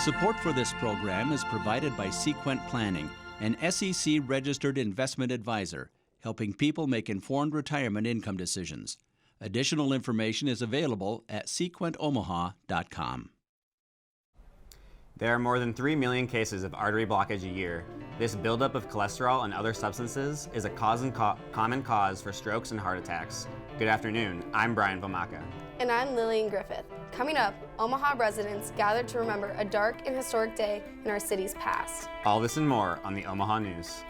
Support for this program is provided by Sequent Planning, an SEC-registered investment advisor, helping people make informed retirement income decisions. Additional information is available at sequentomaha.com. There are more than 3 million cases of artery blockage a year. This buildup of cholesterol and other substances is a common cause for strokes and heart attacks. Good afternoon, I'm Brian Vomaka. And I'm Lillian Griffith. Coming up, Omaha residents gathered to remember a dark and historic day in our city's past. All this and more on the Omaha News.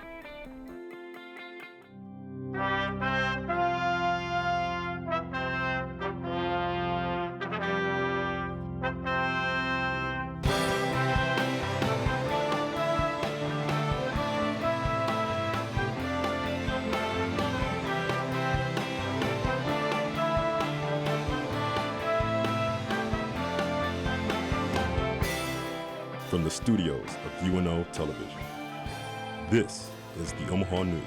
From the studios of UNO Television, this is the Omaha News,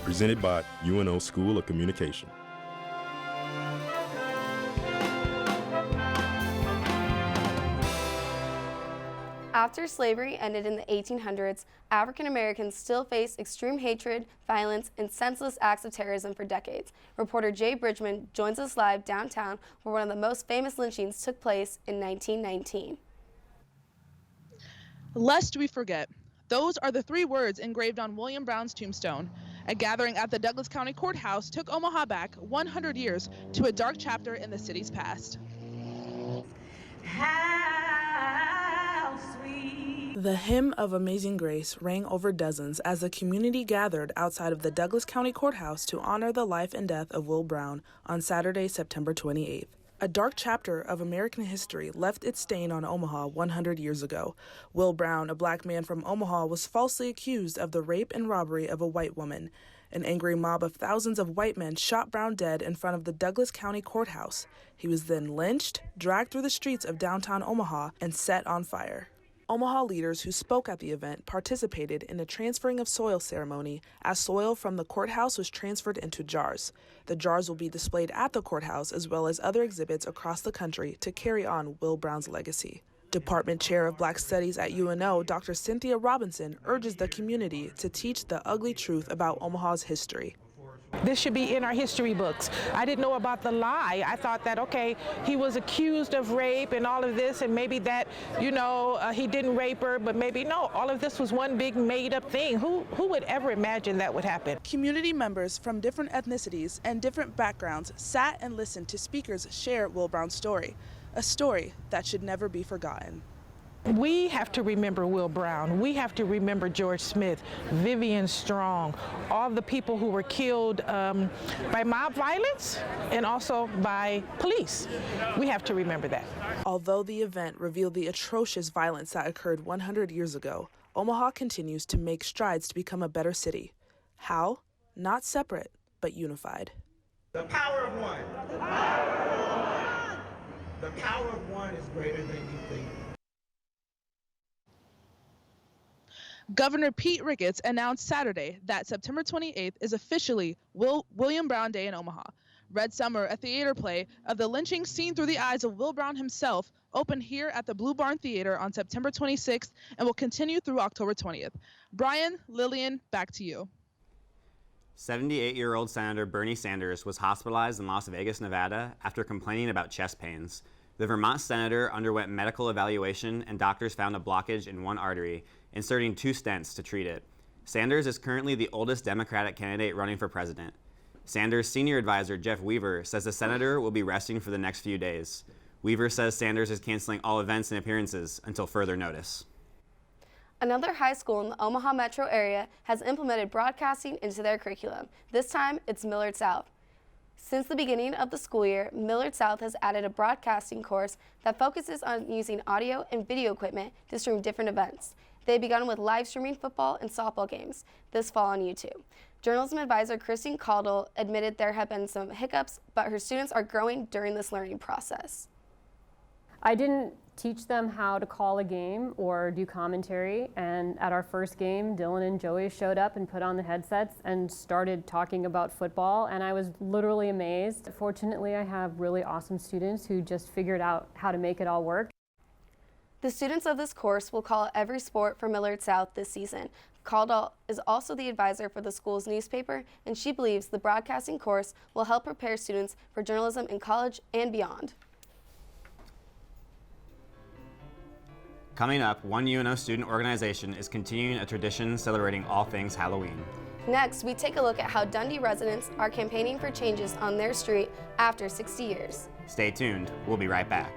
presented by UNO School of Communication. After slavery ended in the 1800s, African Americans still face extreme hatred, violence, and senseless acts of terrorism for decades. Reporter Jay Bridgman joins us live downtown where one of the most famous lynchings took place in 1919. Lest we forget, those are the 3 words engraved on William Brown's tombstone. A gathering at the Douglas County Courthouse took Omaha back 100 years to a dark chapter in the city's past. How sweet. The hymn of Amazing Grace rang over dozens as the community gathered outside of the Douglas County Courthouse to honor the life and death of Will Brown on Saturday, September 28th. A dark chapter of American history left its stain on Omaha 100 years ago. Will Brown, a black man from Omaha, was falsely accused of the rape and robbery of a white woman. An angry mob of thousands of white men shot Brown dead in front of the Douglas County Courthouse. He was then lynched, dragged through the streets of downtown Omaha, and set on fire. Omaha leaders who spoke at the event participated in a transferring of soil ceremony as soil from the courthouse was transferred into jars. The jars will be displayed at the courthouse as well as other exhibits across the country to carry on Will Brown's legacy. Department Chair of Black Studies at UNO, Dr. Cynthia Robinson, urges the community to teach the ugly truth about Omaha's history. This should be in our history books. I didn't know about the lie. I thought that, okay, he was accused of rape and all of this, and maybe that, he didn't rape her, but maybe no, all of this was one big made-up thing. Who would ever imagine that would happen? Community members from different ethnicities and different backgrounds sat and listened to speakers share Will Brown's story, a story that should never be forgotten. We have to remember Will Brown. We have to remember George Smith, Vivian Strong, all the people who were killed by mob violence and also by police. We have to remember that. Although the event revealed the atrocious violence that occurred 100 years ago, Omaha continues to make strides to become a better city. How? Not separate, but unified. The power of one. The power of one. The power of one is greater than you think. Governor Pete Ricketts announced Saturday that September 28th is officially William Brown Day in Omaha. Red Summer, a theater play of the lynching seen through the eyes of Will Brown himself, opened here at the Blue Barn Theater on September 26th and will continue through October 20th. Brian, Lillian, back to you. 78-year-old Senator Bernie Sanders was hospitalized in Las Vegas, Nevada after complaining about chest pains. The Vermont senator underwent medical evaluation and doctors found a blockage in one artery, inserting 2 stents to treat it. Sanders is currently the oldest Democratic candidate running for president. Sanders' senior advisor, Jeff Weaver, says the senator will be resting for the next few days. Weaver says Sanders is canceling all events and appearances until further notice. Another high school in the Omaha metro area has implemented broadcasting into their curriculum. This time, it's Millard South. Since the beginning of the school year, Millard South has added a broadcasting course that focuses on using audio and video equipment to stream different events. They've begun with live streaming football and softball games this fall on YouTube. Journalism advisor Christine Caldwell admitted there have been some hiccups, but her students are growing during this learning process. I didn't teach them how to call a game or do commentary, and at our first game, Dylan and Joey showed up and put on the headsets and started talking about football, and I was literally amazed. Fortunately, I have really awesome students who just figured out how to make it all work. The students of this course will call every sport for Millard South this season. Caldwell is also the advisor for the school's newspaper, and she believes the broadcasting course will help prepare students for journalism in college and beyond. Coming up, one UNO student organization is continuing a tradition celebrating all things Halloween. Next, we take a look at how Dundee residents are campaigning for changes on their street after 60 years. Stay tuned. We'll be right back.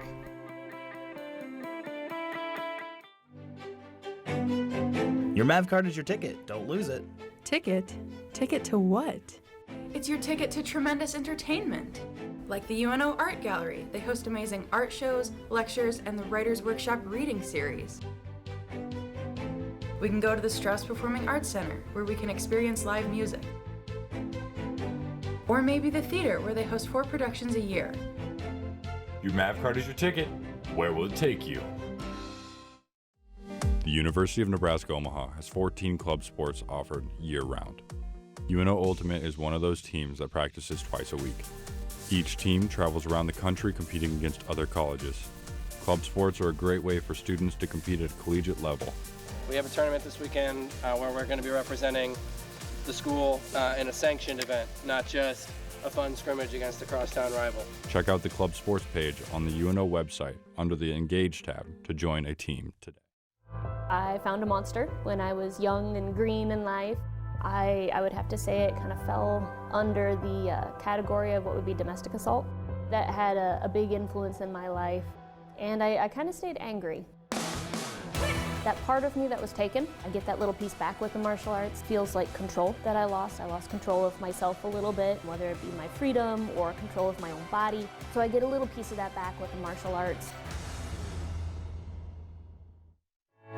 Your MAV card is your ticket. Don't lose it. Ticket? Ticket to what? It's your ticket to tremendous entertainment. Like the UNO Art Gallery. They host amazing art shows, lectures, and the Writers' Workshop reading series. We can go to the Strauss Performing Arts Center, where we can experience live music. Or maybe the theater, where they host 4 productions a year. Your MAV card is your ticket. Where will it take you? The University of Nebraska Omaha has 14 club sports offered year-round. UNO Ultimate is one of those teams that practices twice a week. Each team travels around the country competing against other colleges. Club sports are a great way for students to compete at a collegiate level. We have a tournament this weekend where we're going to be representing the school in a sanctioned event, not just a fun scrimmage against a crosstown rival. Check out the club sports page on the UNO website under the Engage tab to join a team today. I found a monster when I was young and green in life. I would have to say it kind of fell under the category of what would be domestic assault. That had a big influence in my life, and I kind of stayed angry. That part of me that was taken, I get that little piece back with the martial arts. Feels like control that I lost. I lost control of myself a little bit, whether it be my freedom or control of my own body. So I get a little piece of that back with the martial arts.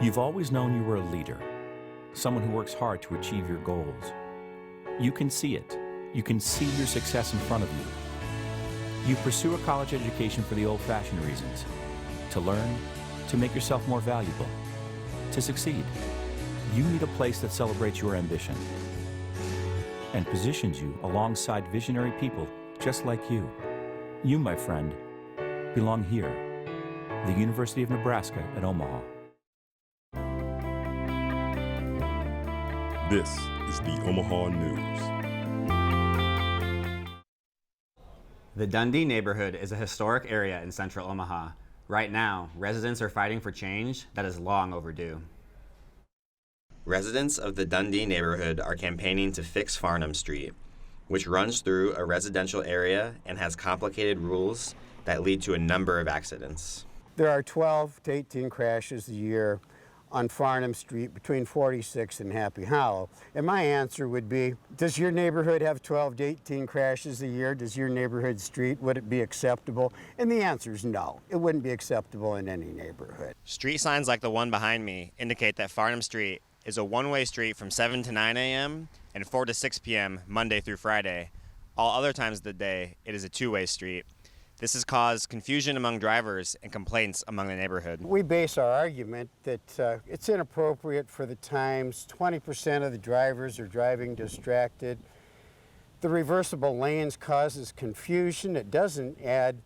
You've always known you were a leader, someone who works hard to achieve your goals. You can see it. You can see your success in front of you. You pursue a college education for the old-fashioned reasons, to learn, to make yourself more valuable, to succeed. You need a place that celebrates your ambition and positions you alongside visionary people just like you. You, my friend, belong here, the University of Nebraska at Omaha. This is the Omaha News. The Dundee neighborhood is a historic area in central Omaha. Right now, residents are fighting for change that is long overdue. Residents of the Dundee neighborhood are campaigning to fix Farnham Street, which runs through a residential area and has complicated rules that lead to a number of accidents. There are 12 to 18 crashes a year on Farnham Street between 46 and Happy Hollow. And my answer would be, does your neighborhood have 12 to 18 crashes a year? Does your neighborhood street, would it be acceptable? And the answer is no. It wouldn't be acceptable in any neighborhood. Street signs like the one behind me indicate that Farnham Street is a one-way street from 7 to 9 a.m. and 4 to 6 p.m. Monday through Friday. All other times of the day, it is a two-way street. This has caused confusion among drivers and complaints among the neighborhood. We base our argument that it's inappropriate for the times. 20% of the drivers are driving distracted. The reversible lanes causes confusion. It doesn't add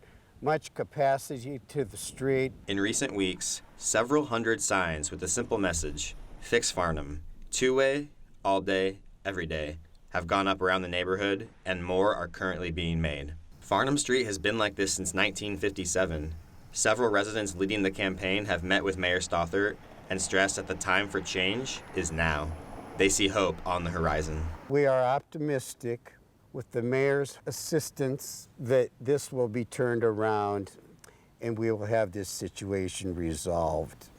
much capacity to the street. In recent weeks, several hundred signs with the simple message, "Fix Farnham," two-way, all day, every day, have gone up around the neighborhood, and more are currently being made. Farnham Street has been like this since 1957. Several residents leading the campaign have met with Mayor Stothert and stressed that the time for change is now. They see hope on the horizon. We are optimistic with the mayor's assistance that this will be turned around and we will have this situation resolved.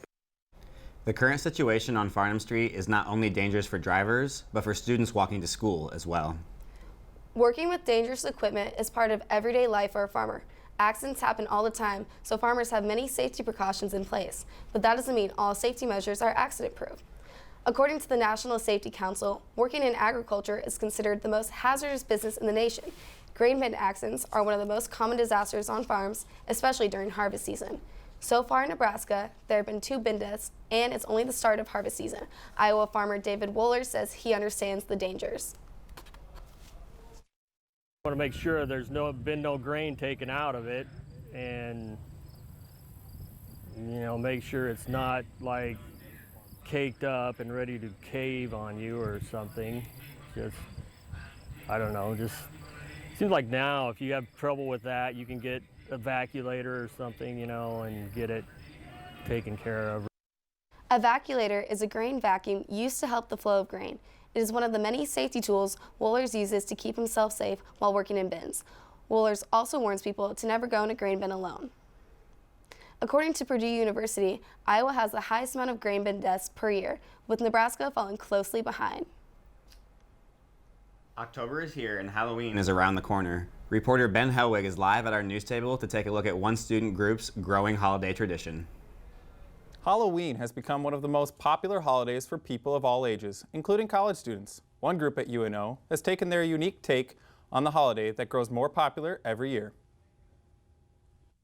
The current situation on Farnham Street is not only dangerous for drivers, but for students walking to school as well. Working with dangerous equipment is part of everyday life for a farmer. Accidents happen all the time, so farmers have many safety precautions in place, but that doesn't mean all safety measures are accident-proof. According to the National Safety Council, working in agriculture is considered the most hazardous business in the nation. Grain bin accidents are one of the most common disasters on farms, especially during harvest season. So far in Nebraska, there have been 2 bin deaths, and it's only the start of harvest season. Iowa farmer David Wohler says he understands the dangers. I want to make sure there's been no grain taken out of it, and make sure it's not like caked up and ready to cave on you or something. Just, I don't know, just seems like now if you have trouble with that, you can get a vacuolator or something, and get it taken care of. A vacuolator is a grain vacuum used to help the flow of grain. It is one of the many safety tools Wohlers uses to keep himself safe while working in bins. Wohlers also warns people to never go in a grain bin alone. According to Purdue University, Iowa has the highest amount of grain bin deaths per year, with Nebraska falling closely behind. October is here and Halloween is around the corner. Reporter Ben Helwig is live at our news table to take a look at one student group's growing holiday tradition. Halloween has become one of the most popular holidays for people of all ages, including college students. One group at UNO has taken their unique take on the holiday that grows more popular every year.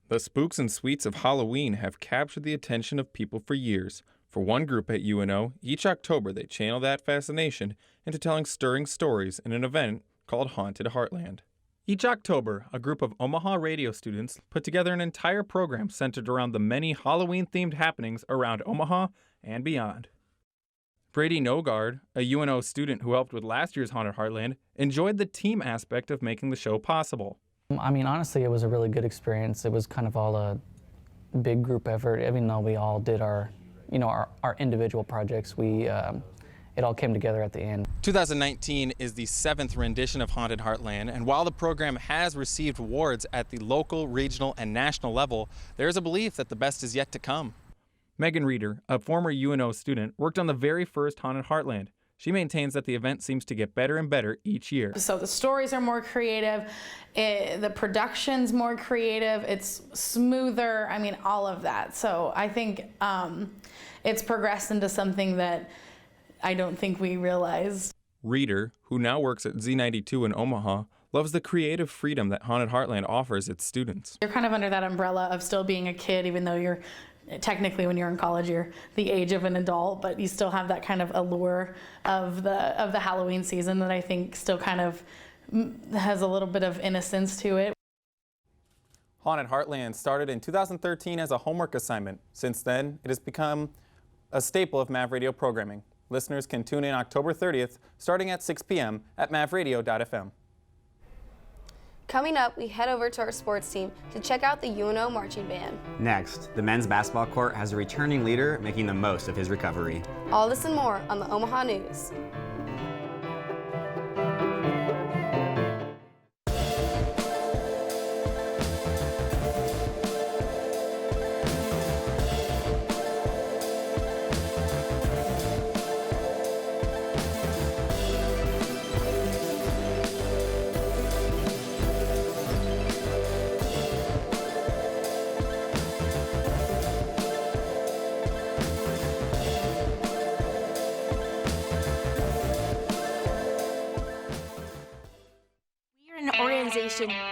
The spooks and sweets of Halloween have captured the attention of people for years. For one group at UNO, each October they channel that fascination into telling stirring stories in an event called Haunted Heartland. Each October, a group of Omaha radio students put together an entire program centered around the many Halloween-themed happenings around Omaha and beyond. Brady Nogard, a UNO student who helped with last year's Haunted Heartland, enjoyed the team aspect of making the show possible. I mean, honestly, it was a really good experience. It was kind of all a big group effort. Even though we all did our individual projects, it all came together at the end. 2019 is the 7th rendition of Haunted Heartland, and while the program has received awards at the local, regional, and national level, there is a belief that the best is yet to come. Megan Reeder, a former UNO student, worked on the very first Haunted Heartland. She maintains that the event seems to get better and better each year. So the stories are more creative, the production's more creative, it's smoother, I mean, all of that. So I think it's progressed into something that I don't think we realized. Reeder, who now works at Z92 in Omaha, loves the creative freedom that Haunted Heartland offers its students. You're kind of under that umbrella of still being a kid, even though you're technically, when you're in college, you're the age of an adult, but you still have that kind of allure of the Halloween season that I think still kind of has a little bit of innocence to it. Haunted Heartland started in 2013 as a homework assignment. Since then, it has become a staple of MAV Radio programming. Listeners can tune in October 30th, starting at 6 p.m. at mavradio.fm. Coming up, we head over to our sports team to check out the UNO marching band. Next, the men's basketball court has a returning leader making the most of his recovery. All this and more on the Omaha News.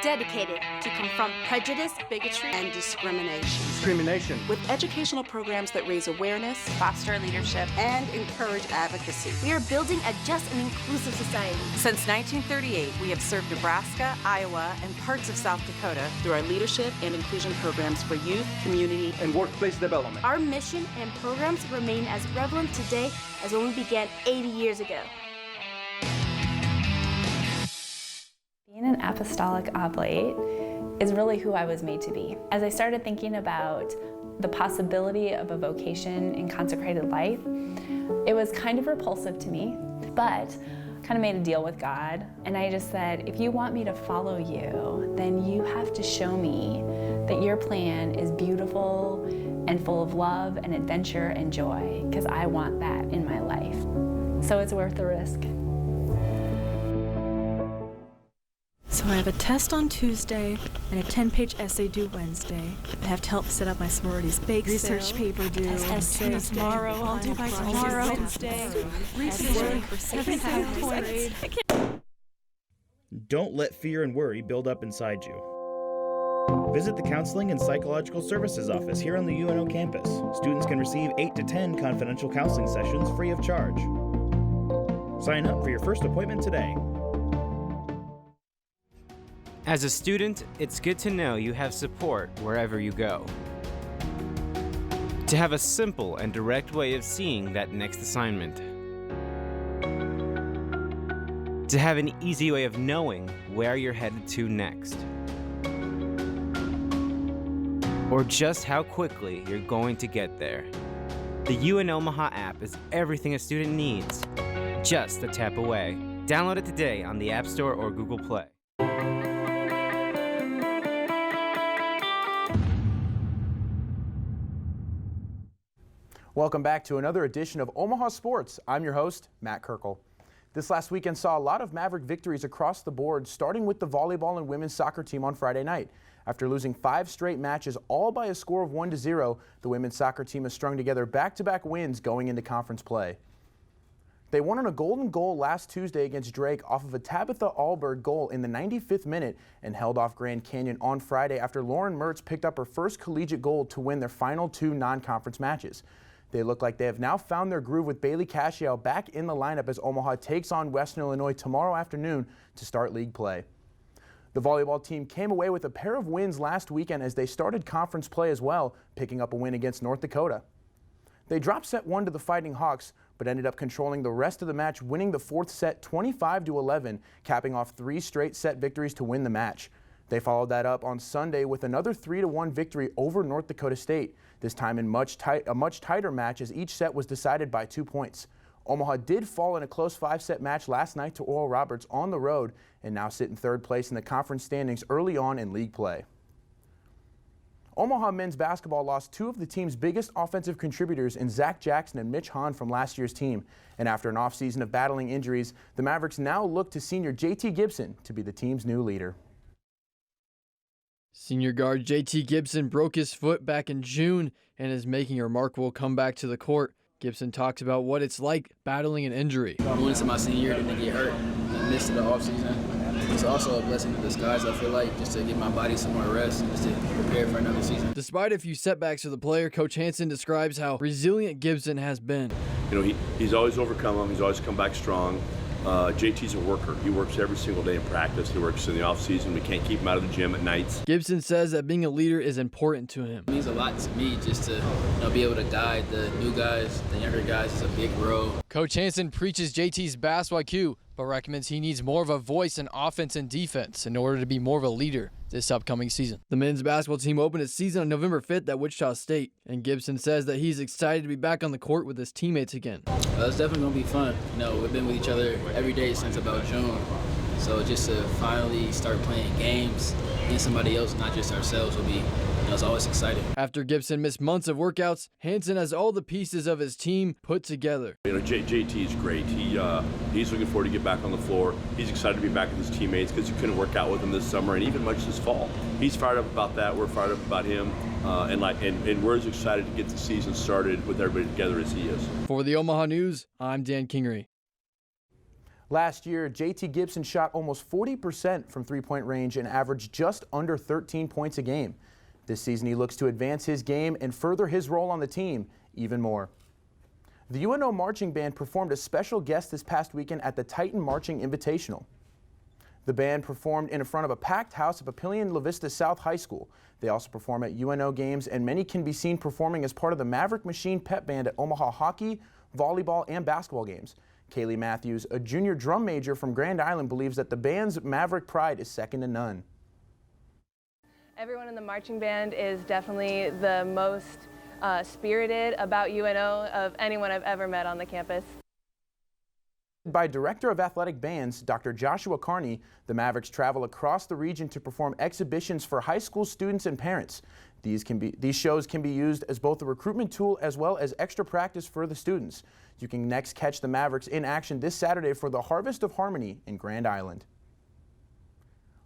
Dedicated to confront prejudice, bigotry, and discrimination. With educational programs that raise awareness, foster leadership, and encourage advocacy. We are building a just and inclusive society. Since 1938, we have served Nebraska, Iowa, and parts of South Dakota through our leadership and inclusion programs for youth, community, and workplace development. Our mission and programs remain as relevant today as when we began 80 years ago. Being an apostolic oblate is really who I was made to be. As I started thinking about the possibility of a vocation in consecrated life, it was kind of repulsive to me, but kind of made a deal with God. And I just said, if you want me to follow you, then you have to show me that your plan is beautiful and full of love and adventure and joy, because I want that in my life. So it's worth the risk. So I have a test on Tuesday and a 10-page essay due Wednesday. I have to help set up my sorority's bake research paper due essay tomorrow. I'll do by tomorrow. Wednesday. Research for 7 points. Don't let fear and worry build up inside you. Visit the Counseling and Psychological Services office here on the UNO campus. Students can receive 8 to 10 confidential counseling sessions free of charge. Sign up for your first appointment today. As a student, it's good to know you have support wherever you go. To have a simple and direct way of seeing that next assignment. To have an easy way of knowing where you're headed to next. Or just how quickly you're going to get there. The UN Omaha app is everything a student needs, just a tap away. Download it today on the App Store or Google Play. Welcome back to another edition of Omaha Sports. I'm your host, Matt Kirkle. This last weekend saw a lot of Maverick victories across the board, starting with the volleyball and women's soccer team on Friday night. After losing 5 straight matches, all by a score of 1-0, the women's soccer team has strung together back-to-back wins going into conference play. They won on a golden goal last Tuesday against Drake off of a Tabitha Alberg goal in the 95th minute and held off Grand Canyon on Friday after Lauren Mertz picked up her first collegiate goal to win their final 2 non-conference matches. They look like they have now found their groove with Bailey Cashiel back in the lineup as Omaha takes on Western Illinois tomorrow afternoon to start league play. The volleyball team came away with a pair of wins last weekend as they started conference play as well, picking up a win against North Dakota. They dropped set 1 to the Fighting Hawks, but ended up controlling the rest of the match, winning the 4th set 25-11, capping off 3 straight set victories to win the match. They followed that up on Sunday with another 3-1 victory over North Dakota State, this time in a much tighter match as each set was decided by 2 points. Omaha did fall in a close 5-set match last night to Oral Roberts on the road and now sit in 3rd place in the conference standings early on in league play. Omaha men's basketball lost 2 of the team's biggest offensive contributors in Zach Jackson and Mitch Hahn from last year's team. And after an offseason of battling injuries, the Mavericks now look to senior JT Gibson to be the team's new leader. Senior guard JT Gibson broke his foot back in June and is making a remarkable comeback to the court. Gibson talks about what it's like battling an injury. Going into my senior year, didn't get hurt and missed the offseason. It's also a blessing in disguise, I feel like, just to give my body some more rest and just to prepare for another season. Despite a few setbacks for the player, Coach Hansen describes how resilient Gibson has been. You know, he's always overcome them. He's always come back strong. JT's a worker. He works every single day in practice. He works in the off season. We can't keep him out of the gym at nights. Gibson says that being a leader is important to him. It means a lot to me just to be able to guide the new guys, the younger guys. It's a big role. Coach Hansen preaches JT's basketball IQ, but recommends he needs more of a voice in offense and defense in order to be more of a leader this upcoming season. The men's basketball team opened its season on November 5th at Wichita State, and Gibson says that he's excited to be back on the court with his teammates again. It's definitely going to be fun. We've been with each other every day since about June, so just to finally start playing games against somebody else, not just ourselves, will be it's always exciting. After Gibson missed months of workouts, Hansen has all the pieces of his team put together. JT is great. He's looking forward to get back on the floor. He's excited to be back with his teammates because he couldn't work out with them this summer and even much this fall. He's fired up about that. We're fired up about him, and we're as excited to get the season started with everybody together as he is. For the Omaha News, I'm Dan Kingery. Last year, JT Gibson shot almost 40% from three-point range and averaged just under 13 points a game. This season, he looks to advance his game and further his role on the team even more. The UNO Marching Band performed a special guest this past weekend at the Titan Marching Invitational. The band performed in front of a packed house at Papillion La Vista South High School. They also perform at UNO games, and many can be seen performing as part of the Maverick Machine Pep Band at Omaha hockey, volleyball, and basketball games. Kaylee Matthews, a junior drum major from Grand Island, believes that the band's Maverick pride is second to none. Everyone in the marching band is definitely the most spirited about UNO of anyone I've ever met on the campus. By Director of Athletic Bands, Dr. Joshua Carney, the Mavericks travel across the region to perform exhibitions for high school students and parents. These shows can be used as both a recruitment tool as well as extra practice for the students. You can next catch the Mavericks in action this Saturday for the Harvest of Harmony in Grand Island.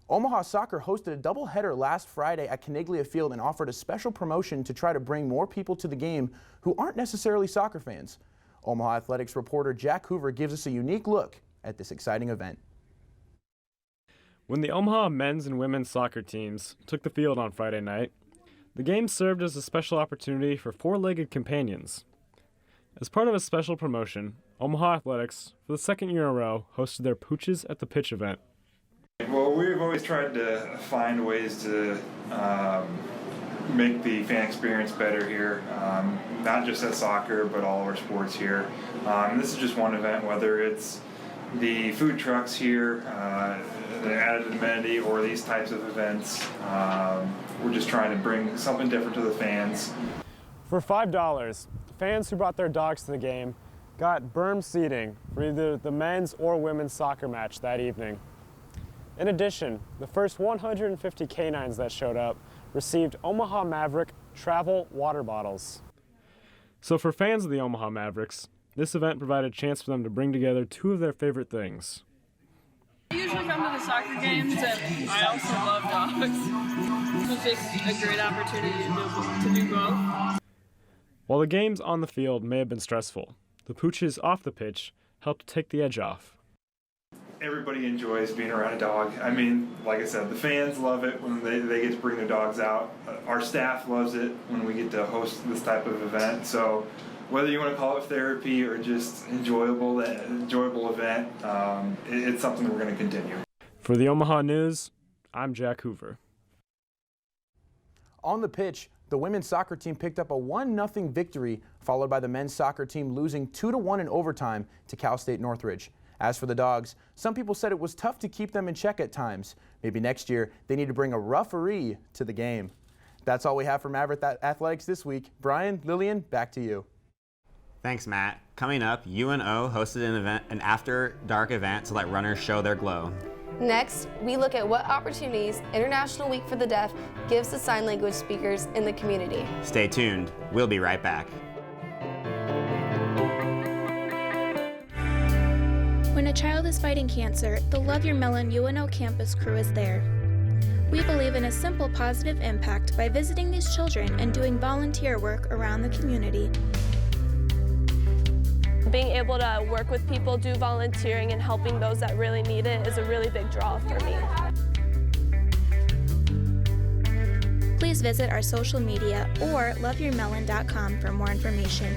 Omaha Soccer hosted a doubleheader last Friday at Caniglia Field and offered a special promotion to try to bring more people to the game who aren't necessarily soccer fans. Omaha Athletics reporter Jack Hoover gives us a unique look at this exciting event. When the Omaha men's and women's soccer teams took the field on Friday night, the game served as a special opportunity for four-legged companions. As part of a special promotion, Omaha Athletics, for the second year in a row, hosted their Pooches at the Pitch event. Well, we've always tried to find ways to make the fan experience better here, not just at soccer, but all of our sports here. This is just one event, whether it's the food trucks here, the added amenity, or these types of events. We're just trying to bring something different to the fans. For $5, fans who brought their dogs to the game got berm seating for either the men's or women's soccer match that evening. In addition, the first 150 canines that showed up received Omaha Maverick travel water bottles. So for fans of the Omaha Mavericks, this event provided a chance for them to bring together two of their favorite things. I usually come to the soccer games, and I also love dogs. It's just a great opportunity to do both. While the games on the field may have been stressful, the pooches off the pitch helped take the edge off. Everybody enjoys being around a dog. I mean, like I said, the fans love it when they get to bring their dogs out. Our staff loves it when we get to host this type of event. So whether you want to call it therapy or just enjoyable event, it's something that we're going to continue. For the Omaha News, I'm Jack Hoover. On the pitch, the women's soccer team picked up a 1-0 victory, followed by the men's soccer team losing 2-1 in overtime to Cal State Northridge. As for the dogs, some people said it was tough to keep them in check at times. Maybe next year they need to bring a referee to the game. That's all we have for Maverick Athletics this week. Brian, Lillian, back to you. Thanks, Matt. Coming up, UNO hosted an after-dark event to let runners show their glow. Next, we look at what opportunities International Week for the Deaf gives to sign language speakers in the community. Stay tuned. We'll be right back. When a child is fighting cancer, the Love Your Melon UNO campus crew is there. We believe in a simple positive impact by visiting these children and doing volunteer work around the community. Being able to work with people, do volunteering, and helping those that really need it is a really big draw for me. Please visit our social media or loveyourmelon.com for more information.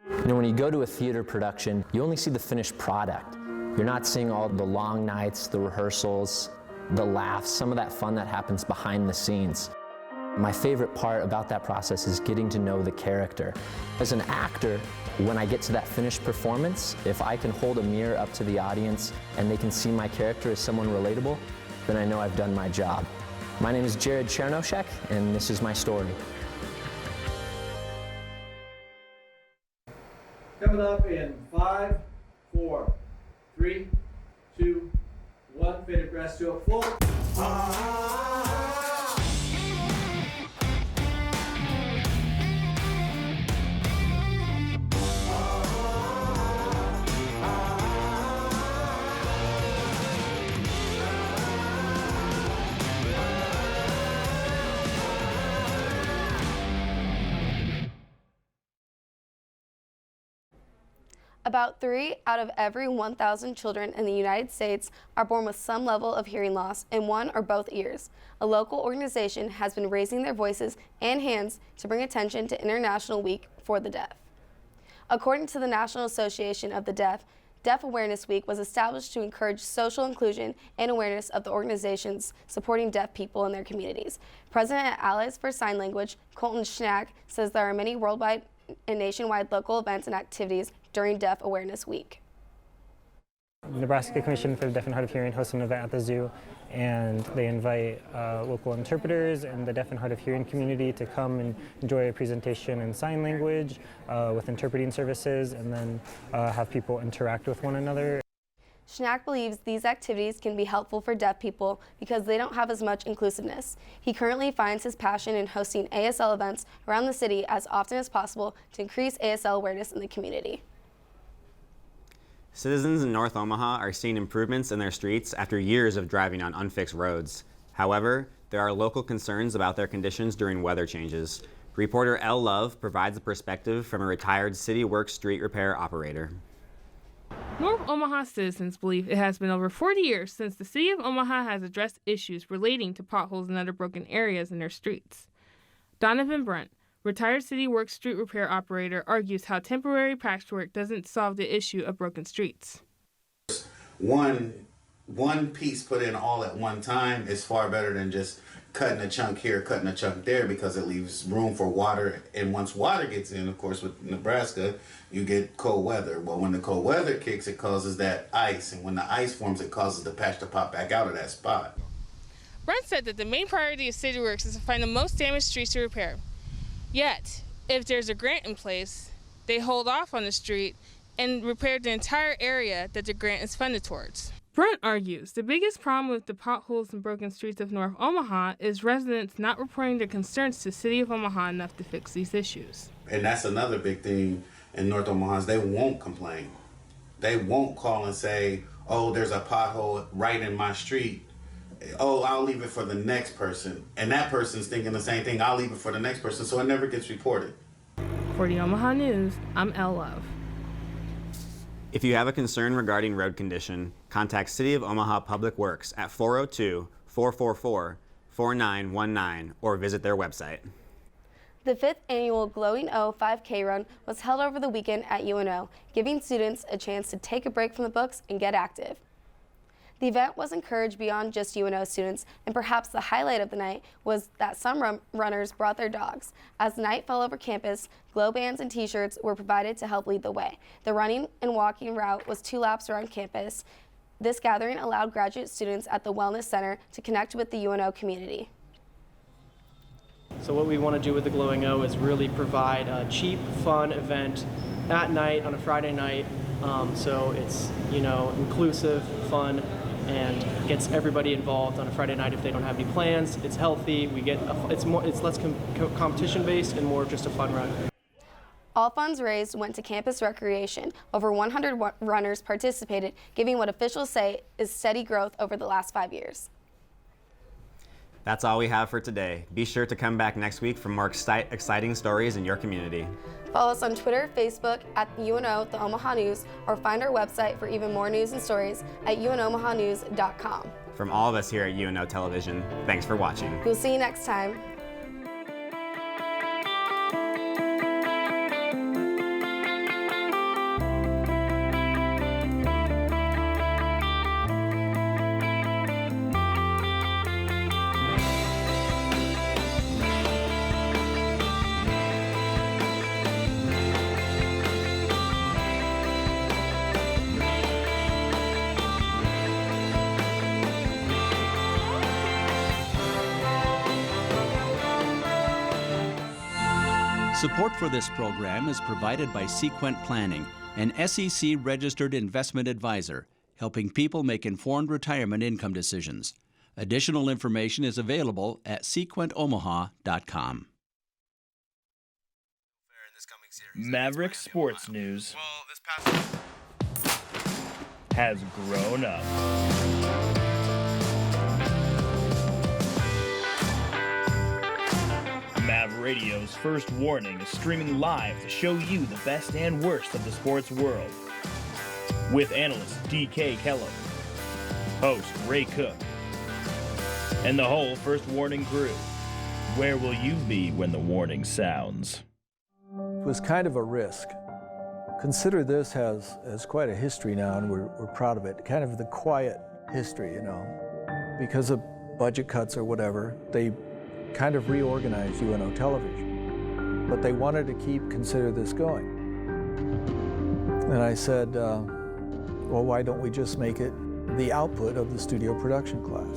You know, when you go to a theater production, you only see the finished product. You're not seeing all the long nights, the rehearsals, the laughs, some of that fun that happens behind the scenes. My favorite part about that process is getting to know the character. As an actor, when I get to that finished performance, if I can hold a mirror up to the audience and they can see my character as someone relatable, then I know I've done my job. My name is Jared Chernoshek, and this is my story. Coming up in 5, 4, 3, 2, 1, faded grass to a full. About 3 out of every 1,000 children in the United States are born with some level of hearing loss in one or both ears. A local organization has been raising their voices and hands to bring attention to International Week for the Deaf. According to the National Association of the Deaf, Deaf Awareness Week was established to encourage social inclusion and awareness of the organizations supporting deaf people in their communities. President at Allies for Sign Language, Colton Schnack, says there are many worldwide and nationwide local events and activities during Deaf Awareness Week. The Nebraska Commission for the Deaf and Hard of Hearing hosts an event at the zoo, and they invite local interpreters and the deaf and hard of hearing community to come and enjoy a presentation in sign language with interpreting services, and then have people interact with one another. Schnack believes these activities can be helpful for deaf people because they don't have as much inclusiveness. He currently finds his passion in hosting ASL events around the city as often as possible to increase ASL awareness in the community. Citizens in North Omaha are seeing improvements in their streets after years of driving on unfixed roads. However, there are local concerns about their conditions during weather changes. Reporter Elle Love provides a perspective from a retired City Works street repair operator. North Omaha citizens believe it has been over 40 years since the city of Omaha has addressed issues relating to potholes and other broken areas in their streets. Donovan Brunt, retired City Works street repair operator, argues how temporary patchwork doesn't solve the issue of broken streets. One, one piece put in all at one time is far better than just cutting a chunk here, cutting a chunk there, because it leaves room for water. And once water gets in, of course, with Nebraska, you get cold weather. Well, when the cold weather kicks, it causes that ice. And when the ice forms, it causes the patch to pop back out of that spot. Brent said that the main priority of City Works is to find the most damaged streets to repair. Yet, if there's a grant in place, they hold off on the street and repair the entire area that the grant is funded towards. Brent argues the biggest problem with the potholes and broken streets of North Omaha is residents not reporting their concerns to the City of Omaha enough to fix these issues. And that's another big thing in North Omaha is they won't complain. They won't call and say, oh, there's a pothole right in my street. Oh, I'll leave it for the next person. And that person's thinking the same thing, I'll leave it for the next person, so it never gets reported. For the Omaha News, I'm Elle Love. If you have a concern regarding road condition, contact City of Omaha Public Works at 402-444-4919 or visit their website. The 5th annual Glowing O 5K run was held over the weekend at UNO, giving students a chance to take a break from the books and get active. The event was encouraged beyond just UNO students, and perhaps the highlight of the night was that some runners brought their dogs. As the night fell over campus, glow bands and t-shirts were provided to help lead the way. The running and walking route was 2 laps around campus. This gathering allowed graduate students at the Wellness Center to connect with the UNO community. So what we want to do with the Glowing O is really provide a cheap, fun event at night on a Friday night. So it's, inclusive, fun, and gets everybody involved on a Friday night if they don't have any plans. It's healthy. It's less competition based and more just a fun run. All funds raised went to campus recreation. Over 100 runners participated, giving what officials say is steady growth over the last 5 years. That's all we have for today. Be sure to come back next week for more exciting stories in your community. Follow us on Twitter, Facebook, at UNO, the Omaha News, or find our website for even more news and stories at unomahanews.com. From all of us here at UNO Television, thanks for watching. We'll see you next time. Support for this program is provided by Sequent Planning, an SEC-registered investment advisor, helping people make informed retirement income decisions. Additional information is available at sequentomaha.com. Maverick Sports News has grown up. Mav Radio's First Warning is streaming live to show you the best and worst of the sports world. With analyst DK Kellogg, host Ray Cook, and the whole First Warning crew. Where will you be when the warning sounds? It was kind of a risk. Consider this has quite a history now, and we're proud of it. Kind of the quiet history, because of budget cuts or whatever, they kind of reorganized UNO Television. But they wanted to consider this going. And I said, well, why don't we just make it the output of the studio production class?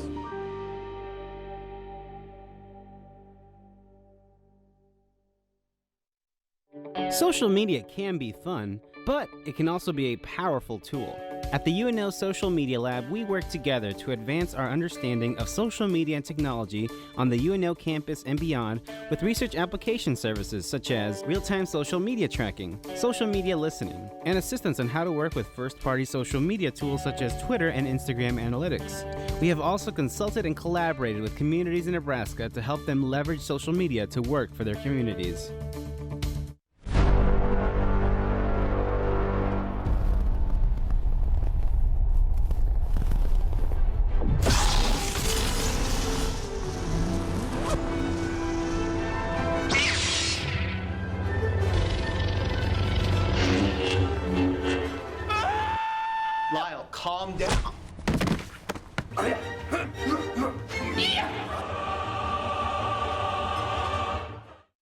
Social media can be fun, but it can also be a powerful tool. At the UNO Social Media Lab, we work together to advance our understanding of social media and technology on the UNO campus and beyond with research application services such as real-time social media tracking, social media listening, and assistance on how to work with first-party social media tools such as Twitter and Instagram analytics. We have also consulted and collaborated with communities in Nebraska to help them leverage social media to work for their communities.